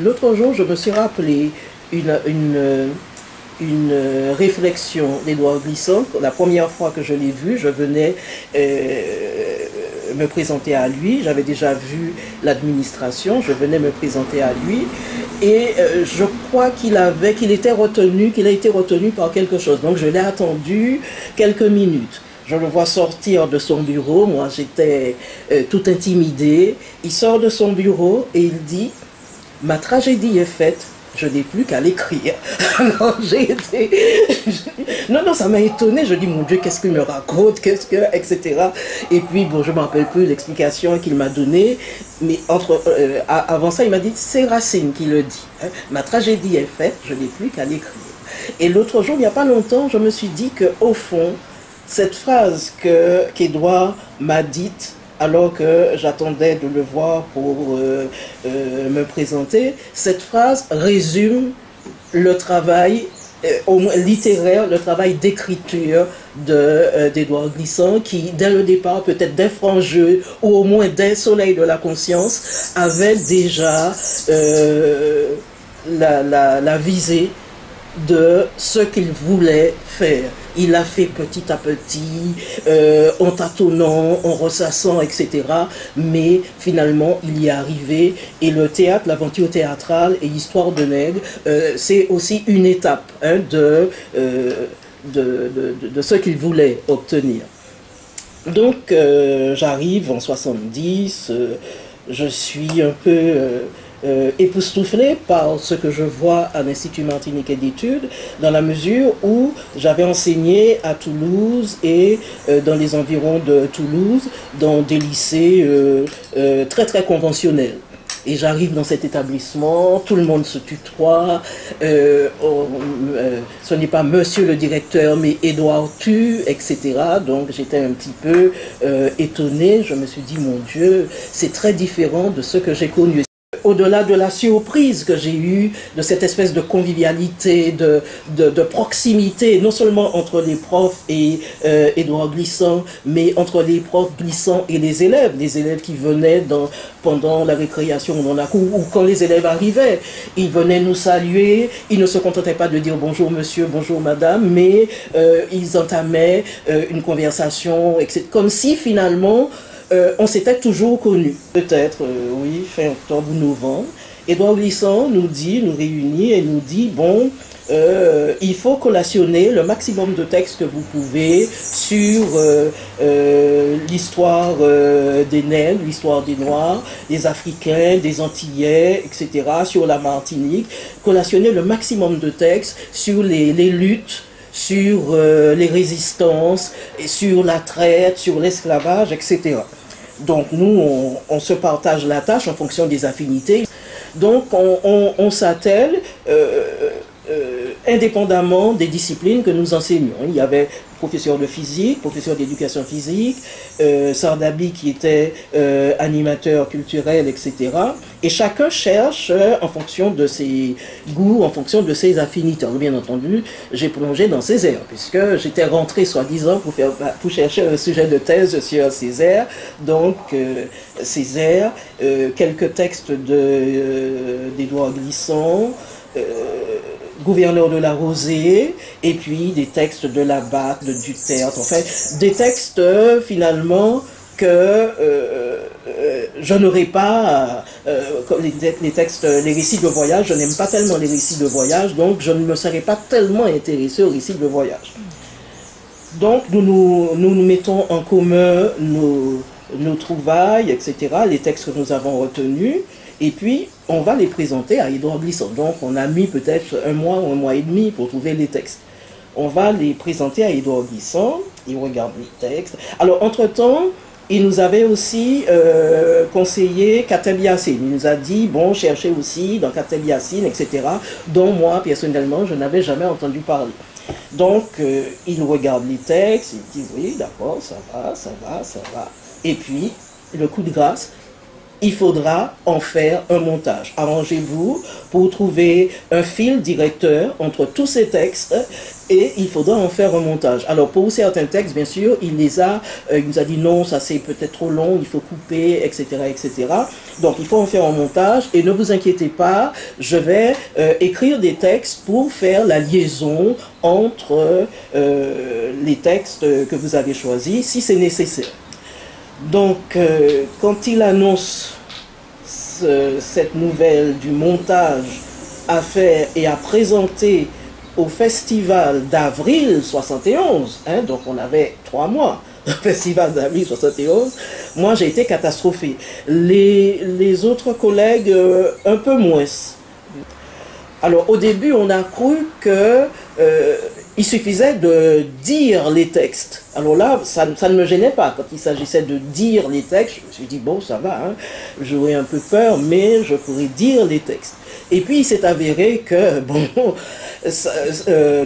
L'autre jour, je me suis rappelé une réflexion d'Édouard Glissant. La première fois que je l'ai vu, je venais me présenter à lui. J'avais déjà vu l'administration, je venais me présenter à lui. Et je crois qu'il a été retenu par quelque chose. Donc je l'ai attendu quelques minutes. Je le vois sortir de son bureau, moi j'étais tout intimidée. Il sort de son bureau et il dit « Ma tragédie est faite, je n'ai plus qu'à l'écrire. » Alors j'ai été... Non, ça m'a étonné. Je dis, mon Dieu, qu'est-ce qu'il me raconte, etc. Et puis, bon, je ne me rappelle plus l'explication qu'il m'a donnée. Mais avant ça, il m'a dit, c'est Racine qui le dit. Hein. Ma tragédie est faite, je n'ai plus qu'à l'écrire. Et l'autre jour, il n'y a pas longtemps, je me suis dit qu'au fond, cette phrase qu'Édouard m'a dite, alors que j'attendais de le voir pour me présenter, cette phrase résume le travail au moins littéraire, le travail d'écriture d'Édouard Glissant, qui dès le départ, peut-être dès Franc-Jeu, ou au moins dès Soleil de la conscience, avait déjà la visée de ce qu'il voulait faire. Il l'a fait petit à petit, en tâtonnant, en ressassant, etc. Mais finalement, il y est arrivé. Et le théâtre, l'aventure théâtrale et l'histoire de Nègre, c'est aussi une étape hein, de ce qu'il voulait obtenir. Donc, j'arrive en 70, je suis un peu... époustouflé par ce que je vois à l'Institut martiniquais d'études, dans la mesure où j'avais enseigné à Toulouse et dans les environs de Toulouse, dans des lycées très très conventionnels. Et j'arrive dans cet établissement, tout le monde se tutoie, ce n'est pas monsieur le directeur, mais Édouard tu, etc. Donc j'étais un petit peu étonnée, je me suis dit, mon Dieu, c'est très différent de ce que j'ai connu. Au-delà de la surprise que j'ai eue, de cette espèce de convivialité, de proximité, non seulement entre les profs et Édouard Glissant, mais entre les profs Glissant et les élèves qui venaient pendant la récréation ou dans la cour, ou quand les élèves arrivaient, ils venaient nous saluer, ils ne se contentaient pas de dire bonjour monsieur, bonjour madame, mais ils entamaient une conversation, etc. Comme si finalement, on s'était toujours connus. Peut-être, oui, fin octobre ou novembre. Édouard Glissant nous réunit et nous dit, bon, il faut collationner le maximum de textes que vous pouvez sur l'histoire des Nègres, l'histoire des Noirs, des Africains, des Antillais, etc., sur la Martinique. Collationner le maximum de textes sur les luttes, sur les résistances, sur la traite, sur l'esclavage, etc. Donc nous, on se partage la tâche en fonction des affinités. Donc on s'attelle indépendamment des disciplines que nous enseignons. Il y avait professeur de physique, professeur d'éducation physique, Sardabi qui était animateur culturel, etc. Et chacun cherche en fonction de ses goûts, en fonction de ses affinités. Alors, bien entendu, j'ai plongé dans Césaire, puisque j'étais rentré soi-disant pour chercher un sujet de thèse sur Césaire. Donc Césaire, quelques textes d'Édouard Glissant, gouverneur de la Rosée, et puis des textes de Labat, de Duterte, enfin des textes finalement que je n'aurais pas, les textes, les récits de voyage, je n'aime pas tellement les récits de voyage, donc je ne me serais pas tellement intéressé aux récits de voyage. Donc nous mettons en commun nos trouvailles, etc., les textes que nous avons retenus, et puis on va les présenter à Édouard Glissant. Donc on a mis peut-être un mois ou un mois et demi pour trouver les textes. On va les présenter à Édouard Glissant, il regarde les textes. Alors entre-temps, il nous avait aussi conseillé Kateb Yassine. Il nous a dit, bon, cherchez aussi dans Kateb Yassine, etc., dont moi, personnellement, je n'avais jamais entendu parler. Donc, il regarde les textes, il dit, oui, d'accord, ça va. Et puis, le coup de grâce, il faudra en faire un montage. Arrangez-vous pour trouver un fil directeur entre tous ces textes et il faudra en faire un montage. Alors pour certains textes, bien sûr, il nous a dit non, ça c'est peut-être trop long, il faut couper, etc., etc. Donc il faut en faire un montage, et ne vous inquiétez pas, je vais écrire des textes pour faire la liaison entre les textes que vous avez choisis, si c'est nécessaire. Donc quand il annonce cette nouvelle du montage à faire et à présenter au festival d'avril 71, hein, donc on avait 3 mois, le festival d'avril 71, moi j'ai été catastrophé. Les autres collègues, un peu moins. Alors au début, on a cru que il suffisait de dire les textes. Alors là, ça ne me gênait pas. Quand il s'agissait de dire les textes, je me suis dit, bon, ça va, hein, j'aurais un peu peur, mais je pourrais dire les textes. Et puis il s'est avéré que, bon,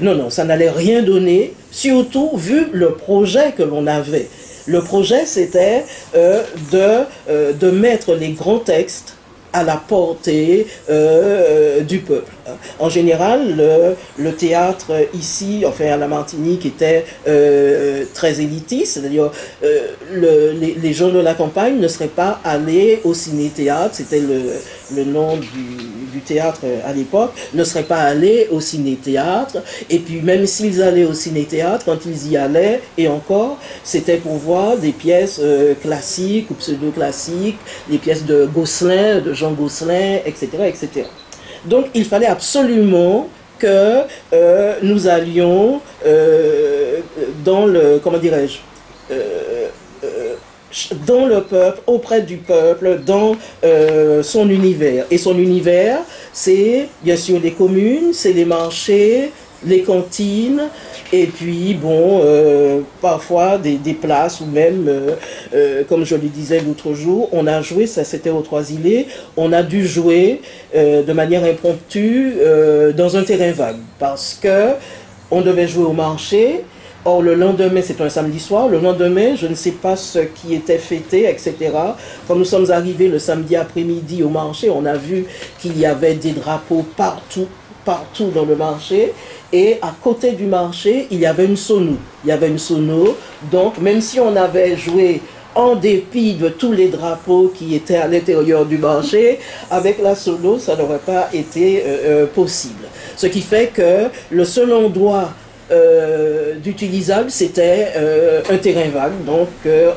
non, ça n'allait rien donner, surtout vu le projet que l'on avait. Le projet, c'était de mettre les grands textes à la portée du peuple. En général, le théâtre ici, enfin à la Martinique, était très élitiste, c'est-à-dire les gens de la campagne ne seraient pas allés au ciné-théâtre, c'était le nom du théâtre à l'époque, ne seraient pas allés au ciné-théâtre, et puis même s'ils allaient au ciné-théâtre, quand ils y allaient, et encore, c'était pour voir des pièces classiques ou pseudo-classiques, des pièces de Gosselin, de Jean Gosselin, etc., etc. Donc il fallait absolument que nous allions dans le, comment dirais-je, dans le peuple, auprès du peuple, dans son univers. Et son univers, c'est bien sûr les communes, c'est les marchés, les cantines, et puis bon, parfois des places, ou même, comme je le disais l'autre jour, on a joué, ça c'était aux Trois-Îlets, on a dû jouer de manière impromptue dans un terrain vague, parce que on devait jouer au marché. Or, le lendemain, c'est un samedi soir, le lendemain, je ne sais pas ce qui était fêté, etc. Quand nous sommes arrivés le samedi après-midi au marché, on a vu qu'il y avait des drapeaux partout dans le marché. Et à côté du marché, il y avait une sono. Donc même si on avait joué en dépit de tous les drapeaux qui étaient à l'intérieur du marché, avec la sono, ça n'aurait pas été possible. Ce qui fait que le seul endroit d'utilisable, c'était un terrain vague, donc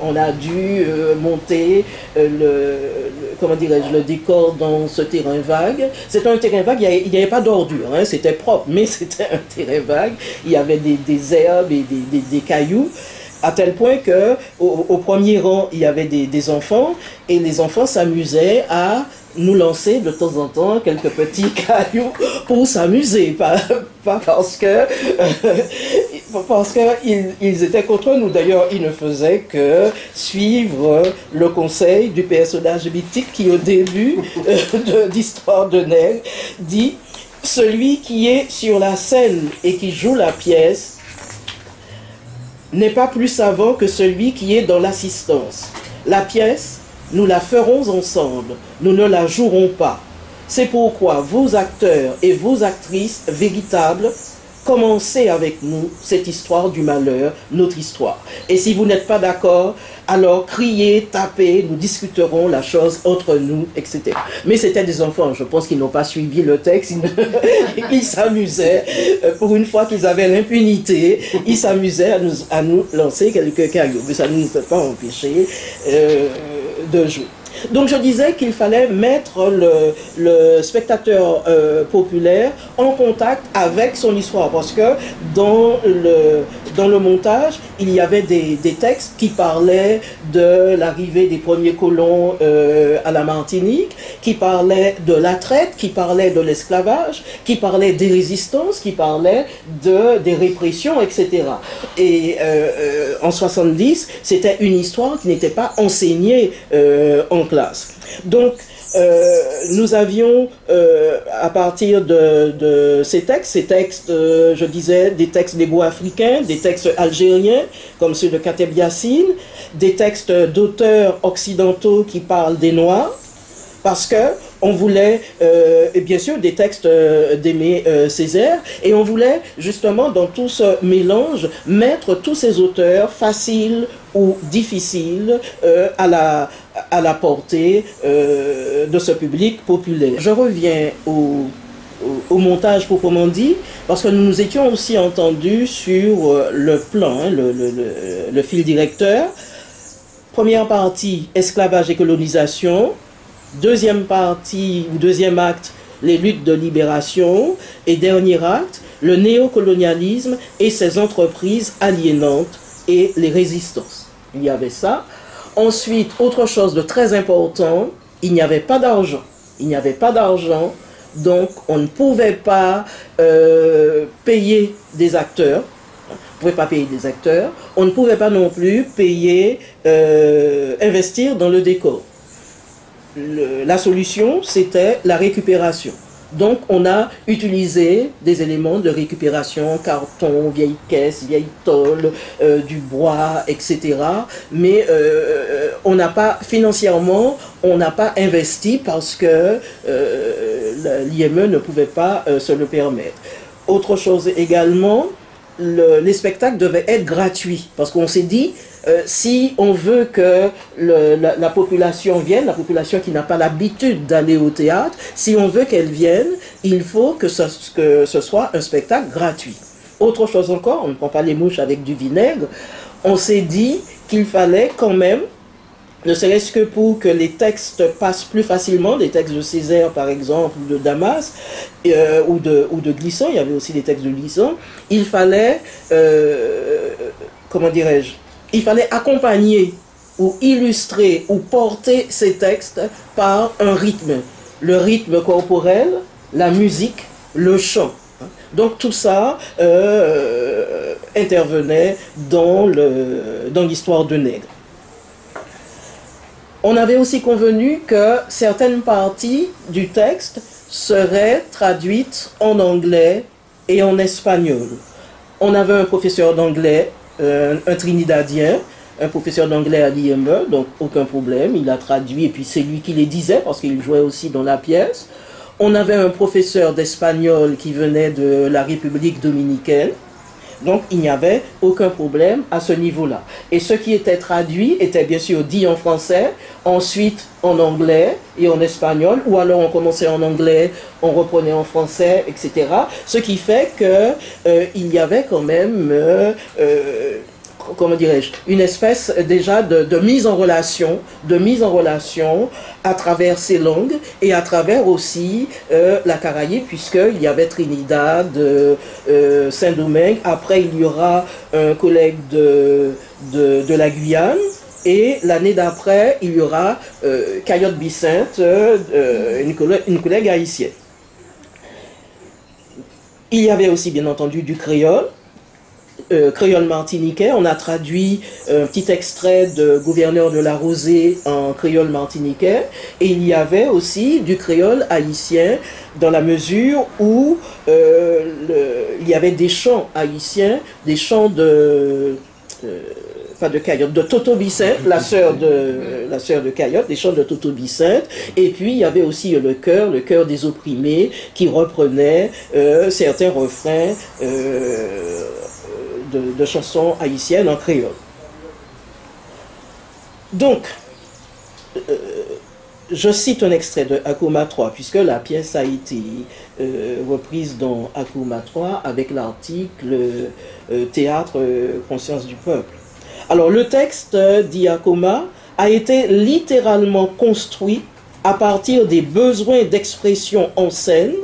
on a dû monter le décor dans ce terrain vague. C'était un terrain vague, il n'y avait pas d'ordures, hein, c'était propre, mais c'était un terrain vague, il y avait des herbes et des cailloux, à tel point que au premier rang, il y avait des enfants, et les enfants s'amusaient à nous lancer de temps en temps quelques petits cailloux pour s'amuser, pas parce que ils étaient contre nous. D'ailleurs, ils ne faisaient que suivre le conseil du personnage mythique qui, au début d'Histoire de Nègre, dit « Celui qui est sur la scène et qui joue la pièce n'est pas plus savant que celui qui est dans l'assistance. La pièce, nous la ferons ensemble, nous ne la jouerons pas. C'est pourquoi vos acteurs et vos actrices véritables, commencez avec nous cette histoire du malheur, notre histoire. Et si vous n'êtes pas d'accord, alors criez, tapez, nous discuterons la chose entre nous, etc. » Mais c'était des enfants, je pense qu'ils n'ont pas suivi le texte, ils s'amusaient, pour une fois qu'ils avaient l'impunité, ils s'amusaient à nous lancer quelques cailloux, mais ça ne nous a pas empêché de jouer. Donc je disais qu'il fallait mettre le spectateur populaire en contact avec son histoire, parce que dans le montage, il y avait des textes qui parlaient de l'arrivée des premiers colons à la Martinique, qui parlaient de la traite, qui parlaient de l'esclavage, qui parlaient des résistances, qui parlaient des répressions, etc. Et en 70, c'était une histoire qui n'était pas enseignée en classe. Donc, nous avions, à partir de ces textes, je disais, des textes négo-africains, des textes algériens, comme ceux de Kateb Yassine, des textes d'auteurs occidentaux qui parlent des Noirs, parce que on voulait, et bien sûr, des textes d'Aimé Césaire, et on voulait justement dans tout ce mélange mettre tous ces auteurs faciles ou difficiles à la portée de ce public populaire. Je reviens au montage proprement dit, parce que nous nous étions aussi entendus sur le plan, hein, le fil directeur. Première partie, esclavage et colonisation. Deuxième partie, ou deuxième acte, les luttes de libération. Et dernier acte, le néocolonialisme et ses entreprises aliénantes et les résistances. Il y avait ça. Ensuite, autre chose de très important, il n'y avait pas d'argent. Il n'y avait pas d'argent, donc on ne pouvait pas payer des acteurs. On ne pouvait pas payer des acteurs. On ne pouvait pas non plus payer, investir dans le décor. La solution, c'était la récupération. Donc, on a utilisé des éléments de récupération, carton, vieilles caisses, vieilles tôles, du bois, etc. Mais on n'a pas, financièrement, on n'a pas investi parce que l'IME ne pouvait pas se le permettre. Autre chose également, les spectacles devaient être gratuits parce qu'on s'est dit, si on veut que la population vienne, la population qui n'a pas l'habitude d'aller au théâtre, si on veut qu'elle vienne, il faut que ce soit un spectacle gratuit. Autre chose encore, on ne prend pas les mouches avec du vinaigre, on s'est dit qu'il fallait quand même, ne serait-ce que pour que les textes passent plus facilement, les textes de Césaire par exemple, ou de Damas, ou de Glissant, il y avait aussi des textes de Glissant, il fallait, comment dirais-je, il fallait accompagner ou illustrer ou porter ces textes par un rythme. Le rythme corporel, la musique, le chant. Donc tout ça intervenait dans l'histoire de Nègre. On avait aussi convenu que certaines parties du texte seraient traduites en anglais et en espagnol. On avait un professeur d'anglais, un Trinidadien, un professeur d'anglais à l'IME, donc aucun problème, il a traduit et puis c'est lui qui les disait parce qu'il jouait aussi dans la pièce. On avait un professeur d'espagnol qui venait de la République dominicaine, donc il n'y avait aucun problème à ce niveau-là. Et ce qui était traduit était bien sûr dit en français, ensuite en anglais et en espagnol, ou alors on commençait en anglais, on reprenait en français, etc. Ce qui fait qu'il y avait quand même, comment dirais-je, une espèce déjà de mise en relation, à travers ces langues et à travers aussi la Caraïbe, puisqu'il y avait Trinidad, Saint-Domingue, après il y aura un collègue de la Guyane, et l'année d'après, il y aura Cayotte-Bicinte, une collègue haïtienne. Il y avait aussi bien entendu du créole, créole martiniquais. On a traduit un petit extrait de Gouverneur de la Rosée en créole martiniquais, et il y avait aussi du créole haïtien dans la mesure où il y avait des chants haïtiens, des chants pas de Cayotte, de Toto Bicinte, la sœur de Cayotte, des chants de Toto Bicinte, et puis il y avait aussi le chœur des opprimés qui reprenait certains refrains de chansons haïtiennes en créole. Donc, je cite un extrait de Akuma 3, puisque la pièce a été reprise dans Akuma 3 avec l'article Théâtre Conscience du Peuple. Alors, le texte, dit Akuma, a été littéralement construit à partir des besoins d'expression en scène,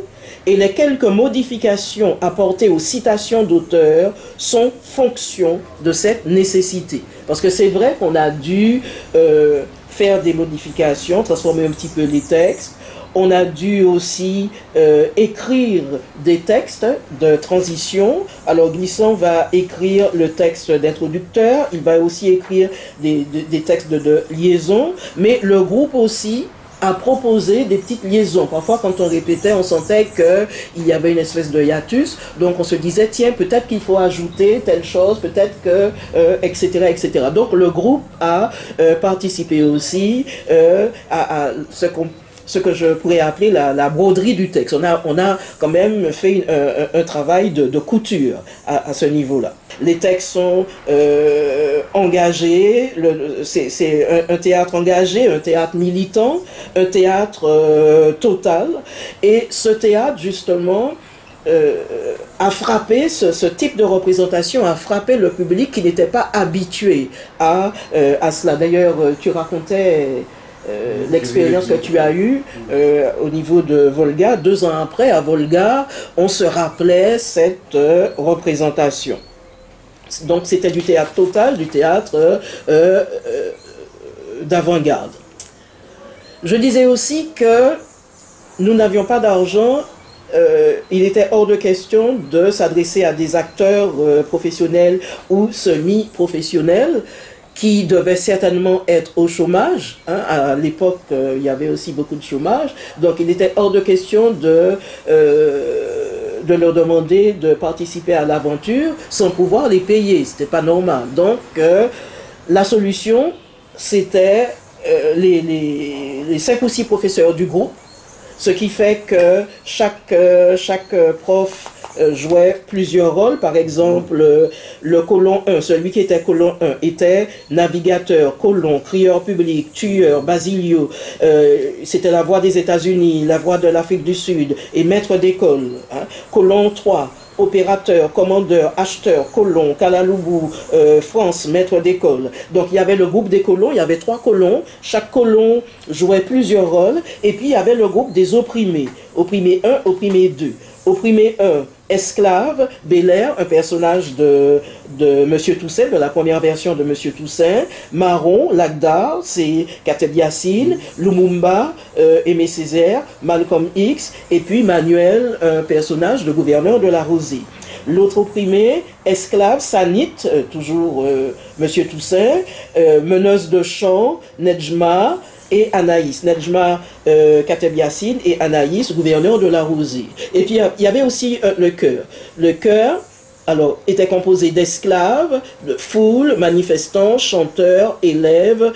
et les quelques modifications apportées aux citations d'auteurs sont fonction de cette nécessité. Parce que c'est vrai qu'on a dû faire des modifications, transformer un petit peu les textes. On a dû aussi écrire des textes de transition. Alors Glissant va écrire le texte d'introducteur, il va aussi écrire des textes de liaison, mais le groupe aussi a proposé des petites liaisons. Parfois, quand on répétait, on sentait qu'il y avait une espèce de hiatus. Donc, on se disait, tiens, peut-être qu'il faut ajouter telle chose, peut-être que, etc., etc. Donc, le groupe a participé aussi à ce que je pourrais appeler la broderie du texte. On a quand même fait un travail de couture à ce niveau-là. Les textes sont engagés, c'est un théâtre engagé, un théâtre militant, un théâtre total. Et ce théâtre, justement, a frappé, ce type de représentation a frappé le public qui n'était pas habitué à cela. D'ailleurs, tu racontais l'expérience que tu as eue au niveau de Volga. 2 ans après, à Volga, on se rappelait cette représentation. Donc c'était du théâtre total, du théâtre d'avant-garde. Je disais aussi que nous n'avions pas d'argent. Il était hors de question de s'adresser à des acteurs professionnels ou semi-professionnels qui devaient certainement être au chômage. Hein. À l'époque, il y avait aussi beaucoup de chômage. Donc il était hors de question de leur demander de participer à l'aventure sans pouvoir les payer. C'était pas normal. Donc la solution, c'était les 5 ou 6 professeurs du groupe. Ce qui fait que chaque prof jouait plusieurs rôles. Par exemple, le colon 1, celui qui était colon 1, était navigateur, colon, crieur public, tueur, basilio. C'était la voix des États-Unis, la voix de l'Afrique du Sud et maître d'école. Hein. Colon 3, opérateur, commandeur, acheteur, colon, Kalaloubou, France, maître d'école. Donc il y avait le groupe des colons, il y avait 3 colons, chaque colon jouait plusieurs rôles, et puis il y avait le groupe des opprimés, opprimé 1, opprimé 2. Opprimé 1, esclave, Belair, un personnage de Monsieur Toussaint, de la première version de Monsieur Toussaint. Marron, Lagdar, c'est Kateb Yassine. Lumumba, Aimé Césaire. Malcolm X. Et puis Manuel, un personnage de gouverneur de la Rosée. L'autre opprimé, esclave, Sanit, toujours Monsieur Toussaint. Meneuse de chant, Nedjma. Et Anaïs, Nedjma Kateb Yassine et Anaïs, gouverneur de la Rosée. Et puis il y avait aussi le chœur. Le chœur, alors, était composé d'esclaves, de foules, manifestants, chanteurs, élèves,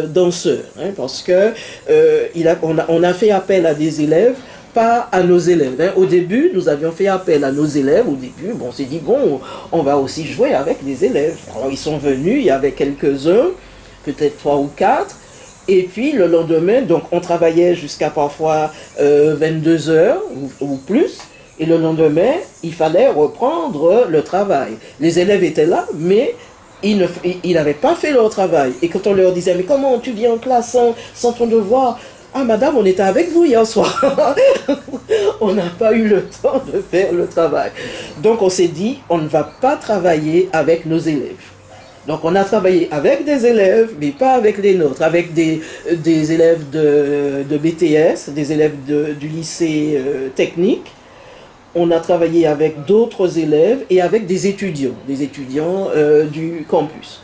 danseurs. Hein, parce que on a fait appel à des élèves, pas à nos élèves. Hein. Au début, nous avions fait appel à nos élèves. Au début, bon, on s'est dit, bon, on va aussi jouer avec les élèves. Alors, ils sont venus, il y avait quelques-uns, peut-être 3 ou 4. Et puis le lendemain, donc on travaillait jusqu'à parfois 22 heures ou plus. Et le lendemain, il fallait reprendre le travail. Les élèves étaient là, mais ils n'avaient pas fait leur travail. Et quand on leur disait, mais comment tu viens en classe sans ton devoir? Ah madame, on était avec vous hier soir. On n'a pas eu le temps de faire le travail. Donc on s'est dit, on ne va pas travailler avec nos élèves. Donc on a travaillé avec des élèves, mais pas avec les nôtres, avec des élèves de BTS, des élèves du lycée technique. On a travaillé avec d'autres élèves et avec des étudiants du campus.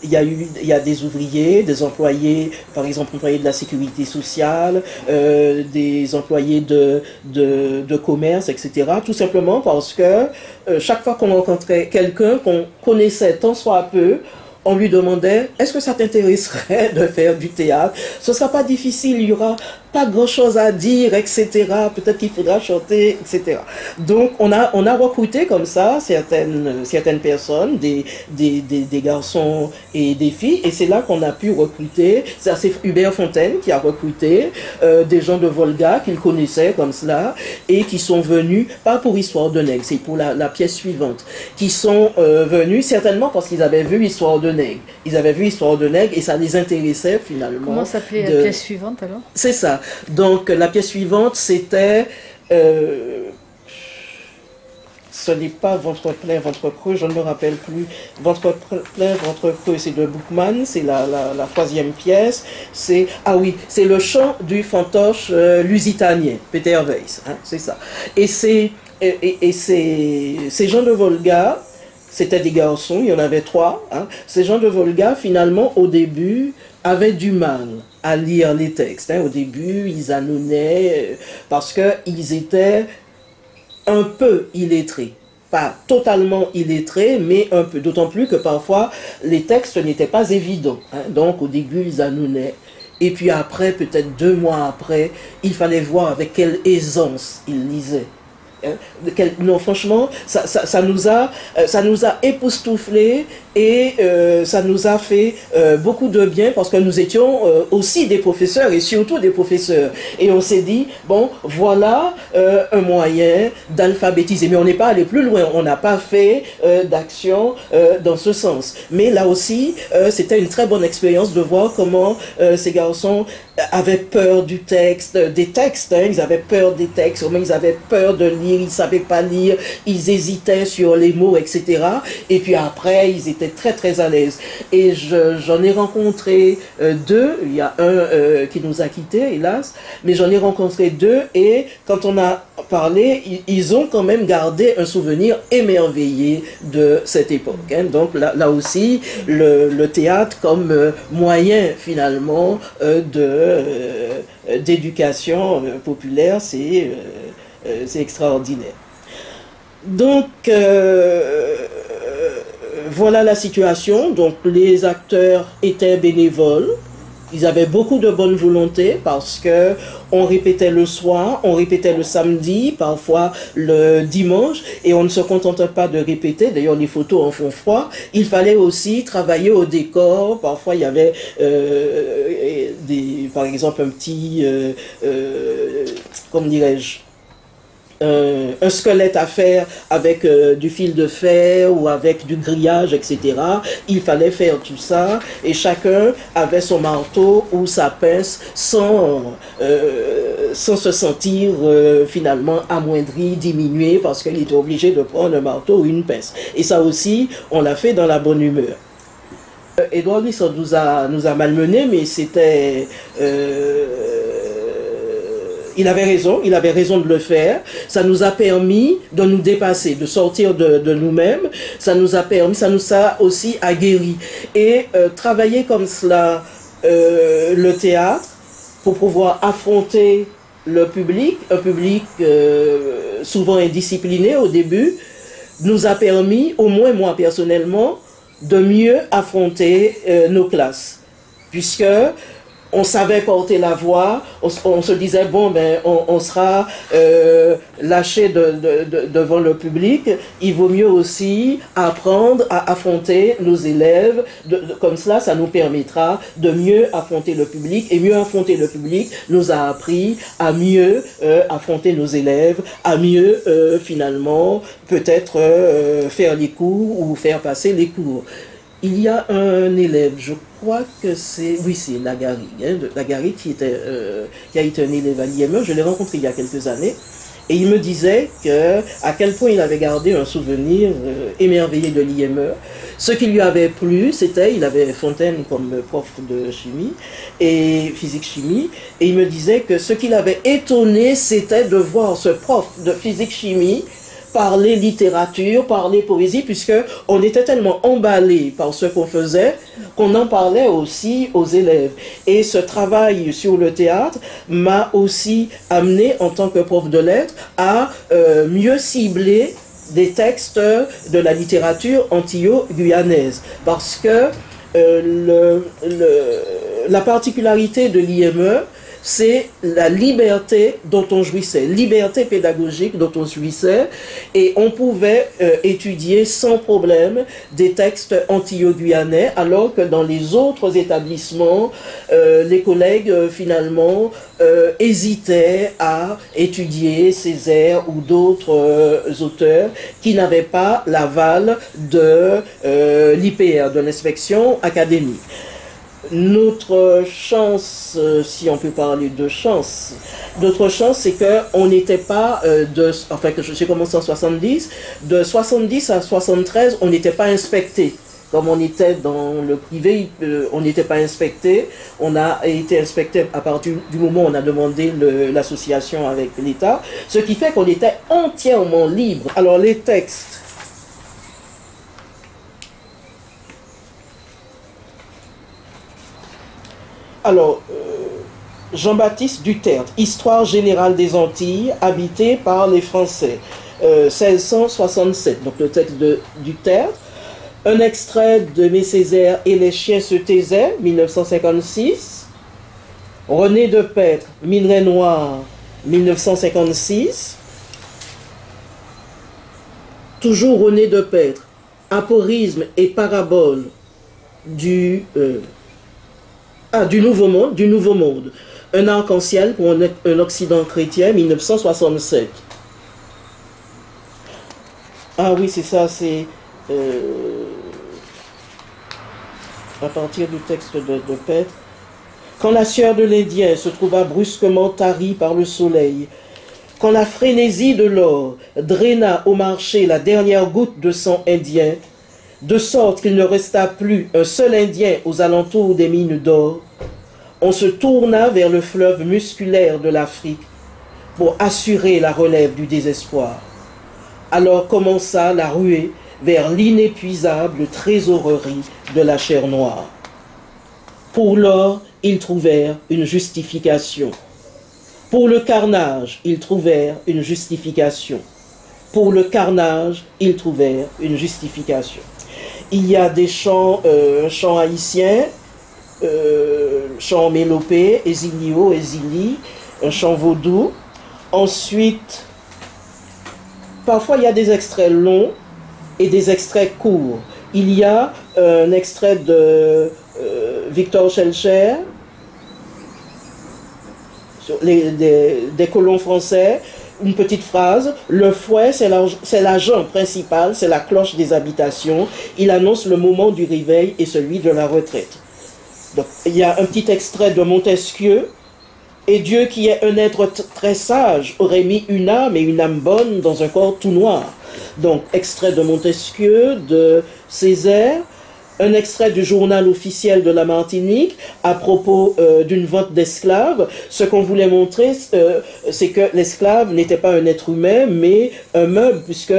Il y a des ouvriers, des employés, par exemple employés de la sécurité sociale, des employés de commerce, etc. Tout simplement parce que chaque fois qu'on rencontrait quelqu'un qu'on connaissait tant soit peu, on lui demandait, est-ce que ça t'intéresserait de faire du théâtre? Ce ne sera pas difficile, il n'y aura pas grand-chose à dire, etc. Peut-être qu'il faudra chanter, etc. Donc, on a recruté comme ça certaines personnes, des garçons et des filles, et c'est là qu'on a pu recruter, c'est Hubert Fontaine qui a recruté des gens de Volga qu'il connaissait comme cela, et qui sont venus, pas pour Histoire de Nègre, c'est pour la pièce suivante, qui sont venus certainement parce qu'ils avaient vu Histoire de Nègre. Ils avaient vu Histoire de Nègre et ça les intéressait finalement. Comment s'appelait la pièce suivante alors? C'est ça. Donc la pièce suivante c'était ce n'est pas Ventre plein, ventre creux, je ne me rappelle plus. Ventre plein, ventre creux, c'est de Boukman, c'est la 3e pièce. C'est le chant du fantoche lusitanien, Peter Weiss, hein, c'est ça. Et ces gens de Volga, c'était des garçons, il y en avait 3. Hein. Ces gens de Volga, finalement, au début, avaient du mal à lire les textes. Hein. Au début, ils annonnaient parce qu'ils étaient un peu illettrés. Pas totalement illettrés, mais un peu. D'autant plus que parfois, les textes n'étaient pas évidents. Hein. Donc, au début, ils annonnaient. Et puis après, peut-être 2 mois après, il fallait voir avec quelle aisance il lisait. Non, franchement, ça nous a époustouflés et ça nous a fait beaucoup de bien parce que nous étions aussi des professeurs et surtout des professeurs. Et on s'est dit, bon, voilà un moyen d'alphabétiser. Mais on n'est pas allé plus loin, on n'a pas fait d'action dans ce sens. Mais là aussi, c'était une très bonne expérience de voir comment ces garçons avaient peur du texte, des textes, hein, ils avaient peur des textes, ils avaient peur de lire, ils ne savaient pas lire, ils hésitaient sur les mots, etc. Et puis après, ils étaient très très à l'aise. Et j'en ai rencontré 2, il y a un qui nous a quittés, hélas, mais j'en ai rencontré 2 et quand on a parlé, ils ont quand même gardé un souvenir émerveillé de cette époque. Hein. Donc là aussi, le théâtre comme moyen finalement d'éducation populaire, c'est extraordinaire. Donc, voilà la situation. Donc, les acteurs étaient bénévoles. Ils avaient beaucoup de bonne volonté parce que on répétait le soir, on répétait le samedi, parfois le dimanche, et on ne se contentait pas de répéter. D'ailleurs, les photos en font froid. Il fallait aussi travailler au décor. Parfois, il y avait par exemple un petit, comment dirais-je, un squelette à faire avec du fil de fer ou avec du grillage, etc. Il fallait faire tout ça et chacun avait son marteau ou sa pince sans se sentir finalement amoindri, diminué parce qu'il était obligé de prendre un marteau ou une pince. Et ça aussi, on l'a fait dans la bonne humeur. Édouard Glissant nous a malmenés, mais c'était... il avait raison de le faire. Ça nous a permis de nous dépasser, de sortir de nous-mêmes. Ça nous a aussi aguerris. Et travailler comme cela, le théâtre, pour pouvoir affronter le public, un public souvent indiscipliné au début, nous a permis, au moins moi personnellement, de mieux affronter nos classes. Puisque on savait porter la voix, on se disait, bon, ben, on sera lâché devant le public, il vaut mieux aussi apprendre à affronter nos élèves, comme cela, ça nous permettra de mieux affronter le public, et mieux affronter le public nous a appris à mieux affronter nos élèves, à mieux, finalement, peut-être faire les cours ou faire passer les cours. Il y a un élève, je crois que c'est... Oui, c'est Lagari, hein, Lagari qui a été un élève à l'IME. Je l'ai rencontré il y a quelques années. Et il me disait à quel point il avait gardé un souvenir émerveillé de l'IME. Ce qui lui avait plu, c'était, il avait Fontaine comme prof de chimie, et physique-chimie, et il me disait que ce qui l'avait étonné, c'était de voir ce prof de physique-chimie parler littérature, parler poésie, puisque on était tellement emballé par ce qu'on faisait qu'on en parlait aussi aux élèves. Et ce travail sur le théâtre m'a aussi amené, en tant que prof de lettres, à mieux cibler des textes de la littérature antillo-guyanaise. Parce que la particularité de l'IME, c'est la liberté dont on jouissait, liberté pédagogique dont on jouissait, et on pouvait étudier sans problème des textes antillo-guyanais, alors que dans les autres établissements, les collègues finalement hésitaient à étudier Césaire ou d'autres auteurs qui n'avaient pas l'aval de l'IPR, de l'inspection académique. Notre chance, si on peut parler de chance, notre chance, c'est qu'on n'était pas enfin que j'ai commencé en 70, de 70 à 73, on n'était pas inspecté. Comme on était dans le privé, on n'était pas inspecté. On a été inspecté à partir du moment où on a demandé l'association avec l'État, ce qui fait qu'on était entièrement libre. Alors les textes, alors, Jean-Baptiste Dutertre, Histoire générale des Antilles, habitée par les Français, 1667, donc le texte de Dutertre. Un extrait de Aimé Césaire et les chiens se taisaient, 1956. René Depêtre, Minerai Noir, 1956. Toujours René Depêtre, Aphorismes et paraboles du Nouveau Monde. Un arc-en-ciel pour un Occident chrétien, 1967. Ah oui, c'est ça, c'est à partir du texte de Depêtre. Quand la sueur de l'Indien se trouva brusquement tarie par le soleil, quand la frénésie de l'or draina au marché la dernière goutte de sang indien, de sorte qu'il ne resta plus un seul Indien aux alentours des mines d'or, on se tourna vers le fleuve musculaire de l'Afrique pour assurer la relève du désespoir. Alors commença la ruée vers l'inépuisable trésorerie de la chair noire. Pour l'or, ils trouvèrent une justification. Pour le carnage, ils trouvèrent une justification. Pour le carnage, ils trouvèrent une justification. Il y a des chants, chants haïtiens, chant mélopée, Exilio, Exili, un chant vaudou. Ensuite, parfois il y a des extraits longs et des extraits courts. Il y a un extrait de Victor Schellcher, des colons français, une petite phrase: le fouet c'est l'agent principal, c'est la cloche des habitations, il annonce le moment du réveil et celui de la retraite. Donc, il y a un petit extrait de Montesquieu: et Dieu qui est un être très sage aurait mis une âme et une âme bonne dans un corps tout noir. Donc extrait de Montesquieu, de Césaire. Un extrait du journal officiel de la Martinique à propos d'une vente d'esclaves. Ce qu'on voulait montrer, c'est que l'esclave n'était pas un être humain, mais un meuble, puisque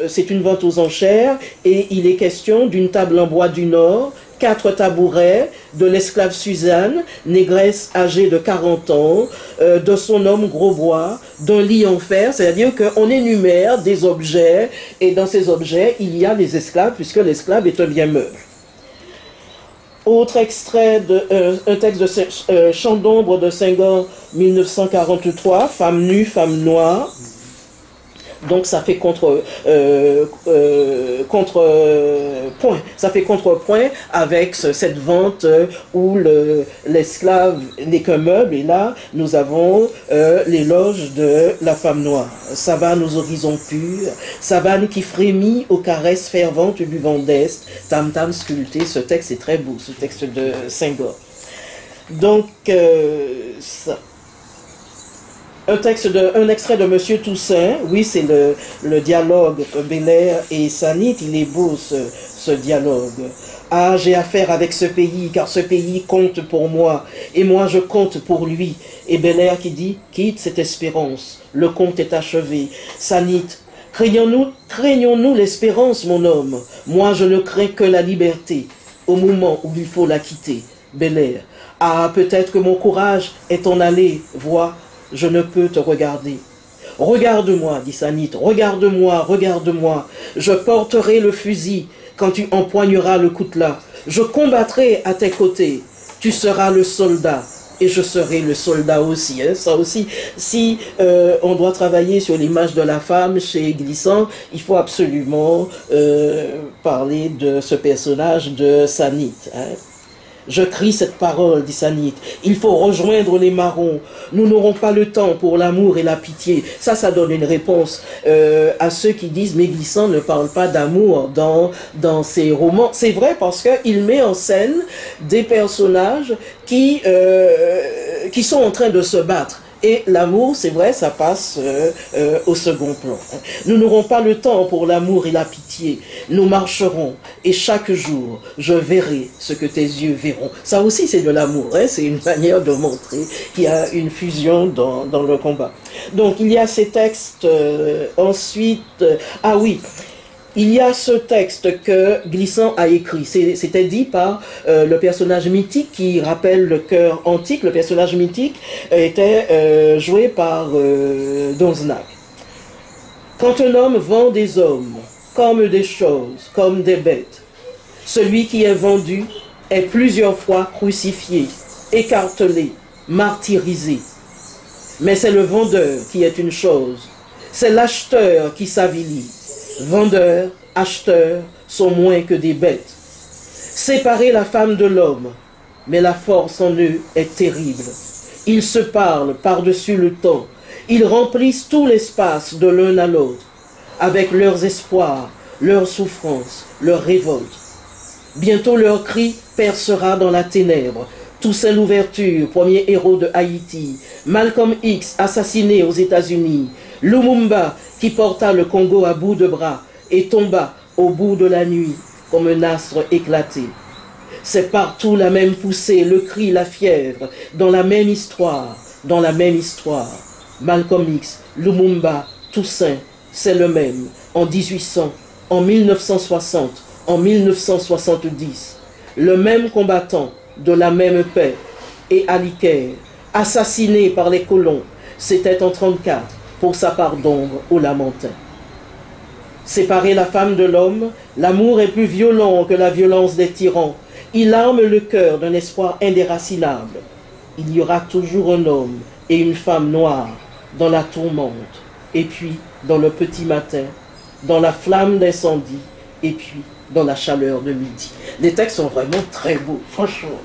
c'est une vente aux enchères, et il est question d'une table en bois du Nord, 4 tabourets, de l'esclave Suzanne, négresse âgée de 40 ans, de son homme Grosbois, d'un lit en fer, c'est-à-dire qu'on énumère des objets, et dans ces objets, il y a les esclaves, puisque l'esclave est un bien meuble. Autre extrait, un texte de Chant d'ombre de Senghor, 1943, Femme nue, femme noire. Donc ça fait contrepoint, ça fait contrepoint avec cette vente où l'esclave n'est qu'un meuble, et là nous avons l'éloge de la femme noire. Savane aux horizons purs, savane qui frémit aux caresses ferventes du vent d'Est, tam tam sculpté. Ce texte est très beau, ce texte de Senghor. Donc ça. Un extrait de Monsieur Toussaint, oui, c'est le dialogue Belair et Sanit, il est beau ce dialogue. Ah, j'ai affaire avec ce pays, car ce pays compte pour moi, et moi je compte pour lui. Et Belair qui dit: quitte cette espérance, le compte est achevé. Sanit: craignons-nous l'espérance, mon homme? Moi je ne crains que la liberté, au moment où il faut la quitter. Belair: ah, peut-être que mon courage est en aller, vois. Je ne peux te regarder. Regarde-moi, dit Sanit, regarde-moi, regarde-moi. Je porterai le fusil quand tu empoigneras le coutelas. Je combattrai à tes côtés. Tu seras le soldat et je serai le soldat aussi. Hein. Ça aussi, si on doit travailler sur l'image de la femme chez Glissant, il faut absolument parler de ce personnage de Sanit. Hein. Je crie cette parole, dit Sanit. Il faut rejoindre les marrons. Nous n'aurons pas le temps pour l'amour et la pitié. Ça donne une réponse à ceux qui disent: mais Glissant ne parle pas d'amour dans ses romans. C'est vrai, parce qu'il met en scène des personnages qui sont en train de se battre. Et l'amour, c'est vrai, ça passe au second plan. Nous n'aurons pas le temps pour l'amour et la pitié. Nous marcherons, et chaque jour, je verrai ce que tes yeux verront. Ça aussi, c'est de l'amour. Hein? C'est une manière de montrer qu'il y a une fusion dans le combat. Donc, il y a ces textes. Ensuite, ah oui, il y a ce texte que Glissant a écrit. C'était dit par le personnage mythique qui rappelle le chœur antique. Le personnage mythique était joué par Donzenac. Quand un homme vend des hommes comme des choses, comme des bêtes, celui qui est vendu est plusieurs fois crucifié, écartelé, martyrisé. Mais c'est le vendeur qui est une chose, c'est l'acheteur qui s'avilit. Vendeur, acheteur sont moins que des bêtes. Séparer la femme de l'homme, mais la force en eux est terrible. Ils se parlent par-dessus le temps, ils remplissent tout l'espace de l'un à l'autre, avec leurs espoirs, leurs souffrances, leurs révoltes. Bientôt leur cri percera dans la ténèbre. Toussaint Louverture, premier héros de Haïti, Malcolm X, assassiné aux États-Unis, Lumumba, qui porta le Congo à bout de bras et tomba au bout de la nuit comme un astre éclaté. C'est partout la même poussée, le cri, la fièvre, dans la même histoire, dans la même histoire. Malcolm X, Lumumba, Toussaint, c'est le même, en 1800, en 1960, en 1970. Le même combattant, de la même paix, et Aliker, assassiné par les colons, c'était en 1934 pour sa part d'ombre au Lamentin. Séparer la femme de l'homme, l'amour est plus violent que la violence des tyrans. Il arme le cœur d'un espoir indéracinable. Il y aura toujours un homme et une femme noire dans la tourmente, et puis dans le petit matin, dans la flamme d'incendie, et puis dans la chaleur de midi. Les textes sont vraiment très beaux, franchement.